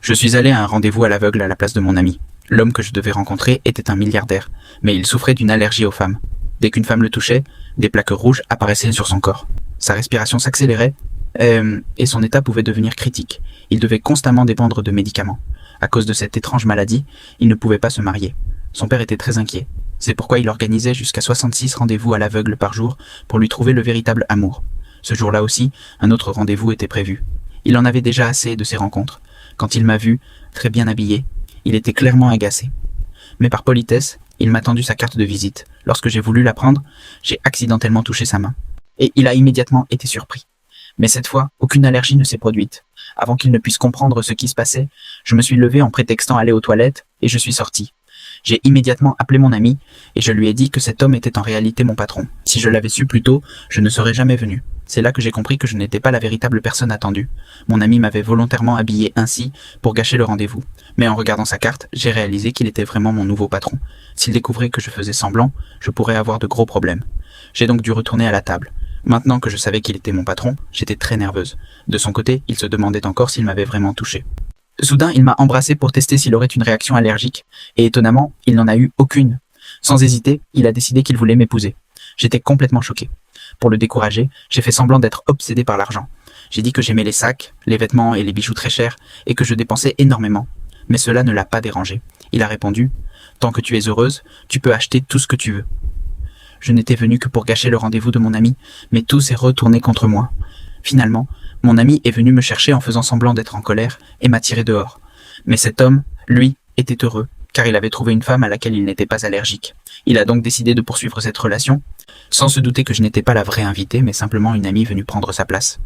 Je suis allé à un rendez-vous à l'aveugle à la place de mon ami. L'homme que je devais rencontrer était un milliardaire, mais il souffrait d'une allergie aux femmes. Dès qu'une femme le touchait, des plaques rouges apparaissaient sur son corps. Sa respiration s'accélérait, et son état pouvait devenir critique. Il devait constamment dépendre de médicaments. À cause de cette étrange maladie, il ne pouvait pas se marier. Son père était très inquiet. C'est pourquoi il organisait jusqu'à 66 rendez-vous à l'aveugle par jour pour lui trouver le véritable amour. Ce jour-là aussi, un autre rendez-vous était prévu. Il en avait déjà assez de ces rencontres. Quand il m'a vu, très bien habillé, il était clairement agacé. Mais par politesse, il m'a tendu sa carte de visite. Lorsque j'ai voulu la prendre, j'ai accidentellement touché sa main. Et il a immédiatement été surpris. Mais cette fois, aucune allergie ne s'est produite. Avant qu'il ne puisse comprendre ce qui se passait, je me suis levé en prétextant aller aux toilettes et je suis sorti. J'ai immédiatement appelé mon ami et je lui ai dit que cet homme était en réalité mon patron. Si je l'avais su plus tôt, je ne serais jamais venu. C'est là que j'ai compris que je n'étais pas la véritable personne attendue. Mon ami m'avait volontairement habillé ainsi pour gâcher le rendez-vous. Mais en regardant sa carte, j'ai réalisé qu'il était vraiment mon nouveau patron. S'il découvrait que je faisais semblant, je pourrais avoir de gros problèmes. J'ai donc dû retourner à la table. Maintenant que je savais qu'il était mon patron, j'étais très nerveuse. De son côté, il se demandait encore s'il m'avait vraiment touché. Soudain, il m'a embrassé pour tester s'il aurait une réaction allergique, et étonnamment, il n'en a eu aucune. Sans hésiter, il a décidé qu'il voulait m'épouser. J'étais complètement choqué. Pour le décourager, j'ai fait semblant d'être obsédé par l'argent. J'ai dit que j'aimais les sacs, les vêtements et les bijoux très chers, et que je dépensais énormément. Mais cela ne l'a pas dérangé. Il a répondu « Tant que tu es heureuse, tu peux acheter tout ce que tu veux ». Je n'étais venu que pour gâcher le rendez-vous de mon ami, mais tout s'est retourné contre moi. Finalement, mon ami est venu me chercher en faisant semblant d'être en colère et m'a tiré dehors. Mais cet homme, lui, était heureux, car il avait trouvé une femme à laquelle il n'était pas allergique. Il a donc décidé de poursuivre cette relation, sans se douter que je n'étais pas la vraie invitée, mais simplement une amie venue prendre sa place.